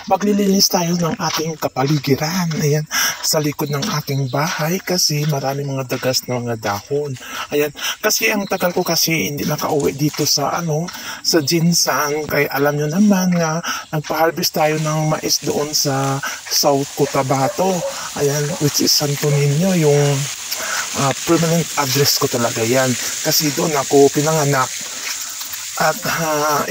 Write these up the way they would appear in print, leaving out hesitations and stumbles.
maglilinis tayo ng ating kapaligiran. Ayan, sa likod ng ating bahay kasi marami mga dagas na mga dahon. Ayan, kasi ang tagal ko kasi hindi nakauwi dito sa sa Jinsan. Kaya alam nyo naman nga, nagpa-harvest tayo ng mais doon sa South Cotabato. Ayan, which is Santo Niño, yung permanent address ko talaga yan. Kasi doon ako pinanganak. At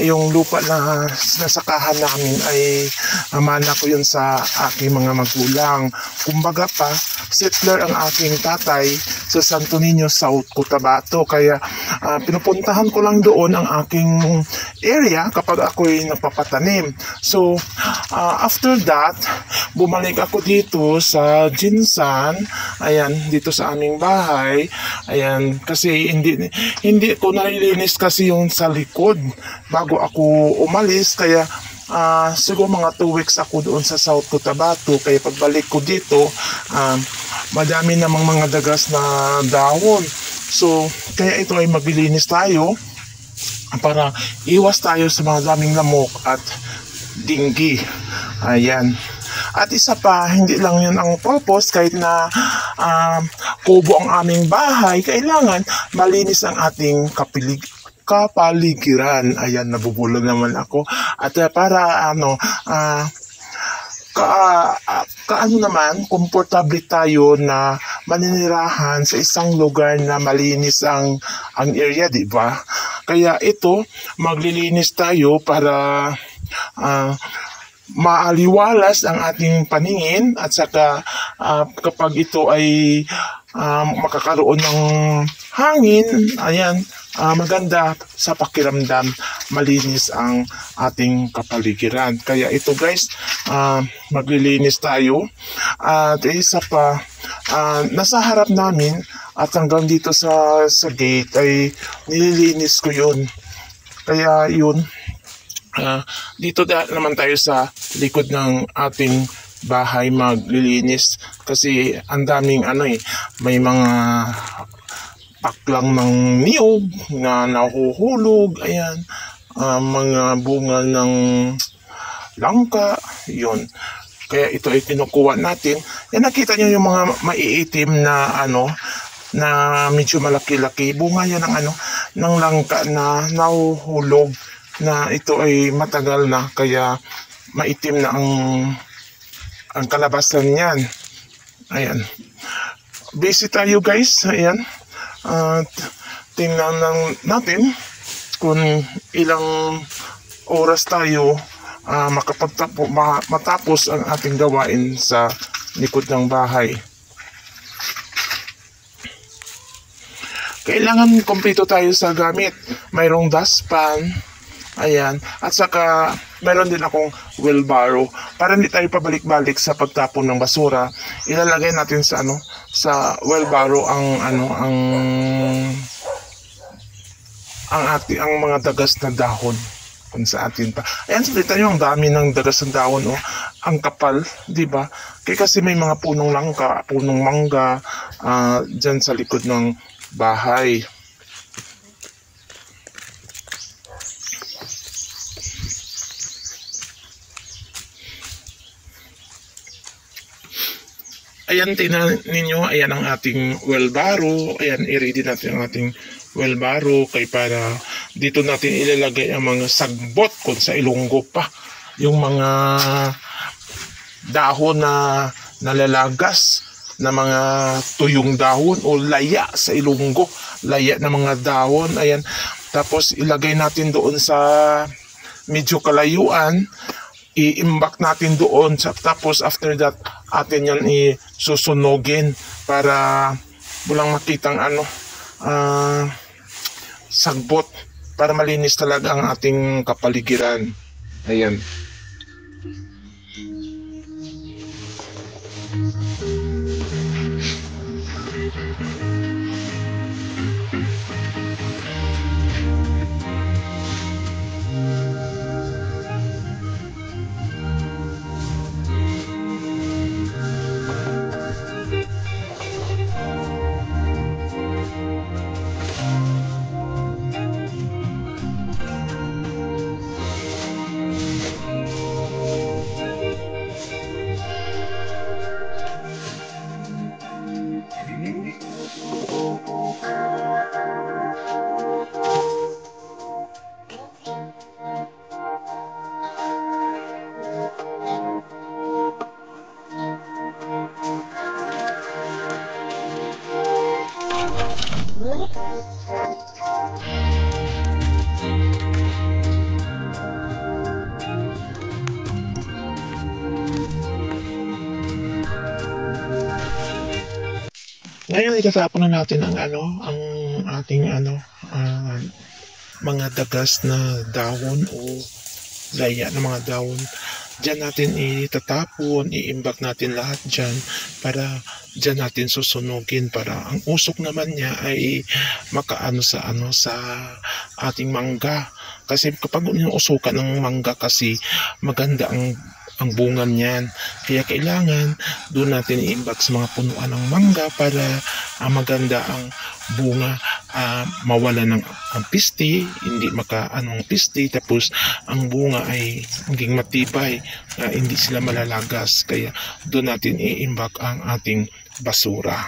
yung lupa na sinasakahan namin ay mana ko yun sa aking mga magulang. Kumbaga pa, settler ang aking tatay sa Santo Niño, South Cotabato. Kaya pinupuntahan ko lang doon ang aking area kapag ako'y napapatanim. So, after that, bumalik ako dito sa Jinsan. Ayan, dito sa aming bahay. Ayan, kasi hindi ko nalilinis kasi yung sa likod bago ako umalis. Kaya siguro mga 2 weeks ako doon sa South Cotabato. Kaya pagbalik ko dito, madami namang mga dagas na dahon. So kaya ito ay maglilinis tayo para iwas tayo sa mga daming lamok at dinggi. Ayan. At isa pa, hindi lang yun ang purpose. Kahit na kubo ang aming bahay, kailangan malinis ang ating kapaligiran. Ayan, nabubulol naman ako. At para naman, komportable tayo na maninirahan sa isang lugar na malinis ang area, di ba? Kaya ito, maglilinis tayo para maaliwalas ang ating paningin at saka kapag ito ay makakaroon ng hangin, ayan, maganda sa pakiramdam, malinis ang ating kapaligiran. Kaya ito guys, maglilinis tayo. At isa pa, nasa harap namin at hanggang dito sa gate ay nililinis ko yun. Kaya yun, dito naman tayo sa likod ng ating bahay maglilinis kasi ang daming may mga paklang ng niyog na nahuhulog. Ayan, mga bunga ng langka, yun. Kaya ito ay kinukuha natin. Yan, nakita nyo yung mga maiitim na na medyo malaki-laki. Bunga yan ng langka na nahuhulog, na ito ay matagal na, kaya maitim na ang kalabasan niyan. Ayan. Busy tayo guys. Ayan. Tingnan natin kung ilang oras tayo matapos ang ating gawain sa likod ng bahay. Kailangan kumpleto tayo sa gamit. Mayroong dustpan. Ayan. At saka meron din akong wheelbarrow para hindi tayo pabalik-balik sa pagtapon ng basura. Ilalagay natin sa sa wheelbarrow ang mga dagas na dahon kung sa atin pa. Ayan, salita nyo, ang dami ng dagas ng dahon, ang kapal, di ba? Kasi may mga punong langka, punong mangga dyan sa likod ng bahay. Ayan, tingnan ninyo, ayan ang ating wheelbarrow. Ayan, i-ready natin ang ating wheelbarrow para dito natin ilalagay ang mga sagbot kung sa Ilonggo pa. Yung mga dahon na nalalagas na mga tuyong dahon o laya sa Ilonggo. Laya na mga dahon. Ayan, tapos ilagay natin doon sa medyo kalayuan. I-imbak natin doon, tapos after that atin yan isusunogin para walang makitang sagbot, para malinis talaga ang ating kapaligiran. Ayan. Ngayon itatapon na natin ang ang ating mga dagas na dahon o laya ng mga dahon. Diyan natin itatapon, iimbak natin lahat dyan para diyan natin susunugin para ang usok naman niya ay makaano sa ating mangga. Kasi kapag inuusukan ng mangga kasi maganda ang bunga niyan. Kaya kailangan doon natin iimbak sa mga punuan ng mangga para maganda ang bunga, mawala ng ang piste, hindi makaanong piste, tapos ang bunga ay maging matibay, hindi sila malalagas. Kaya doon natin iimbak ang ating basura.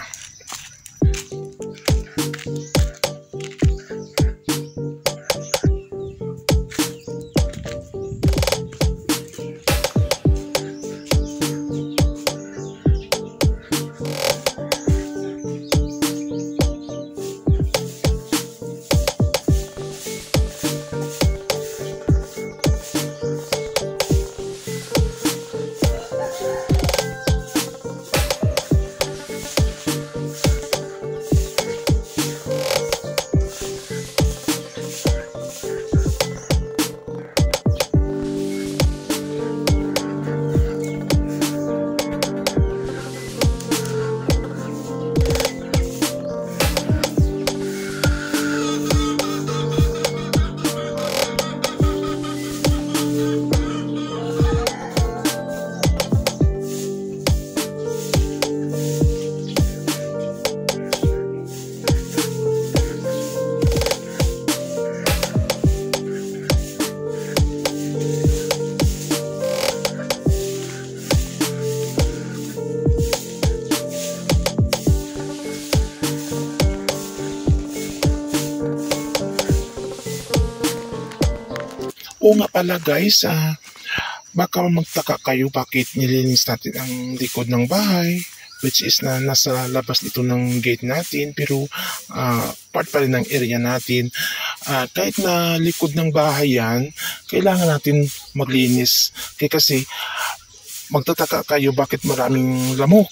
O nga pala guys, baka magtaka kayo bakit nilinis natin ang likod ng bahay, which is na nasa labas dito ng gate natin, pero part pa rin ng area natin. Kahit na likod ng bahay yan, kailangan natin maglinis. Kasi magtataka kayo bakit maraming lamok.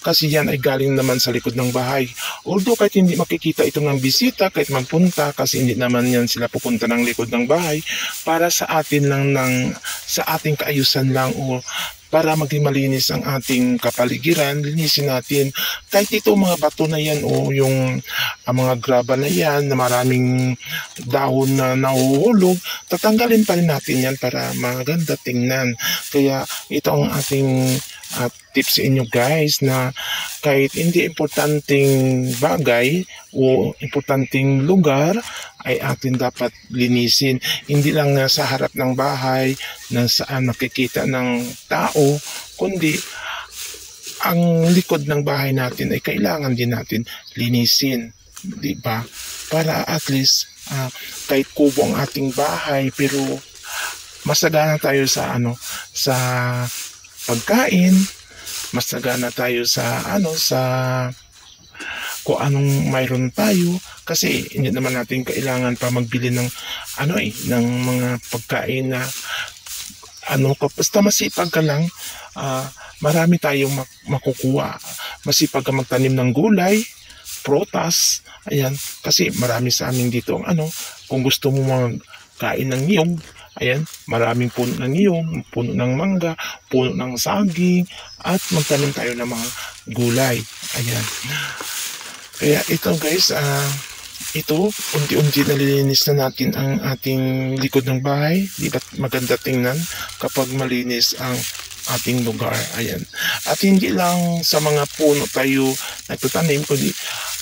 Kasi yan ay galing naman sa likod ng bahay. Although kahit hindi makikita ito ng bisita, kahit magpunta, kasi hindi naman yan sila pupunta ng likod ng bahay, para sa atin lang sa ating kaayusan lang o para maging malinis ang ating kapaligiran, linisin natin. Kahit ito mga bato na yan o yung mga graba na yan na maraming dahon na nahuhulog, tatanggalin pa rin natin yan para maganda tingnan. Kaya ito ang ating tips sa inyo guys, na kahit hindi importanteng bagay o importanteng lugar ay atin dapat linisin. Hindi lang sa harap ng bahay na saan nakikita ng tao, kundi ang likod ng bahay natin ay kailangan din natin linisin, di ba? Para at least kahit kubo ang ating bahay, pero masagana tayo sa sa pagkain, masagana tayo sa kung anong mayroon tayo, kasi hindi naman natin kailangan pa magbili ng ng mga pagkain na basta masipag ka lang, marami tayong makukuha. Masipag ka magtanim ng gulay, prutas, ayan, kasi marami sa amin dito kung gusto mo magkain ng niyog, ayan, maraming puno ng niyog, puno ng mangga, puno ng saging, at magtanim tayo ng mga gulay. Ayan. Kaya ito guys, ito, unti-unti nalilinis na natin ang ating likod ng bahay. Di ba maganda tingnan kapag malinis ang ating lugar? Ayan. At hindi lang sa mga puno tayo nagtatanim, kundi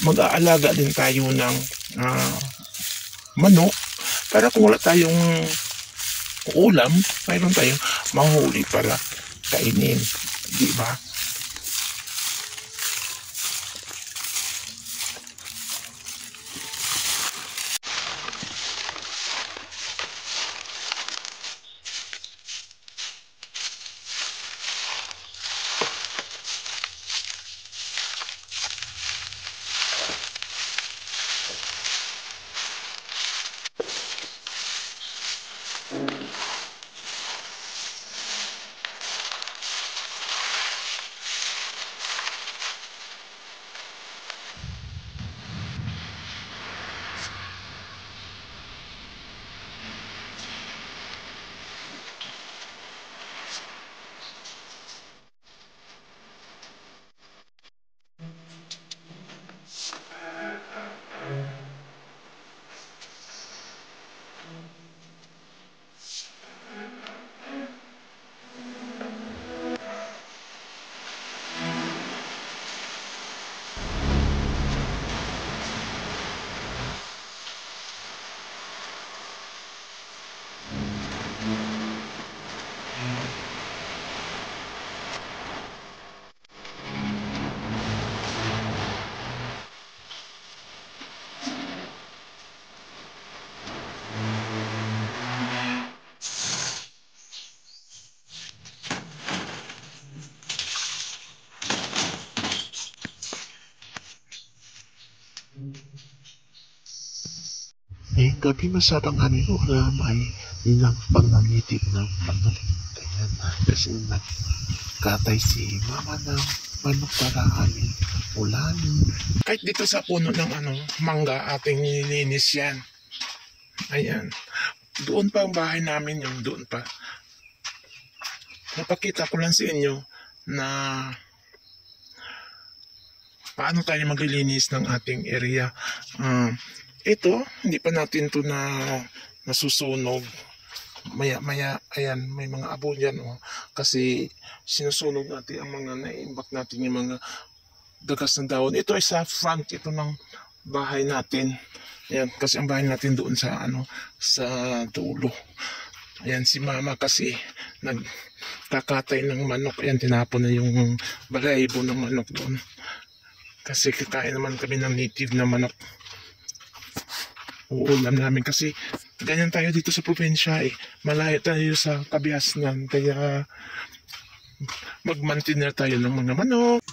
mag-aalaga din tayo ng manok, para kung wala tayong ulam, mayroon tayong mahuli para kainin, di ba? Eh, gabi masyadong ulam ay ilang pangangitig ng manok. Ayan, kasi nagkatay si mama ng manok para amin ulamin. Kahit dito sa puno ng mangga, ating nililinis yan. Ayan. Doon pa ang bahay namin, yung doon pa. Napakita ko lang sa inyo na paano tayo maglilinis ng ating area. Ito, hindi pa natin to nasusunog. Maya, ayan, may mga abo dyan. Kasi sinusunog natin ang mga naimbak natin yung mga dagas ng dahon. Ito ay sa front ito ng bahay natin. Ayan, kasi ang bahay natin doon sa sa dulo. Ayan, si mama kasi nagkakatay ng manok. Ayan, tinapon na yung balahibo ng manok doon. Kasi kakain naman kami ng native na manok. Uulam namin kasi ganyan tayo dito sa probinsya eh. Malayo tayo sa kabiasnan. Kaya mag-mantinner tayo ng mga manok.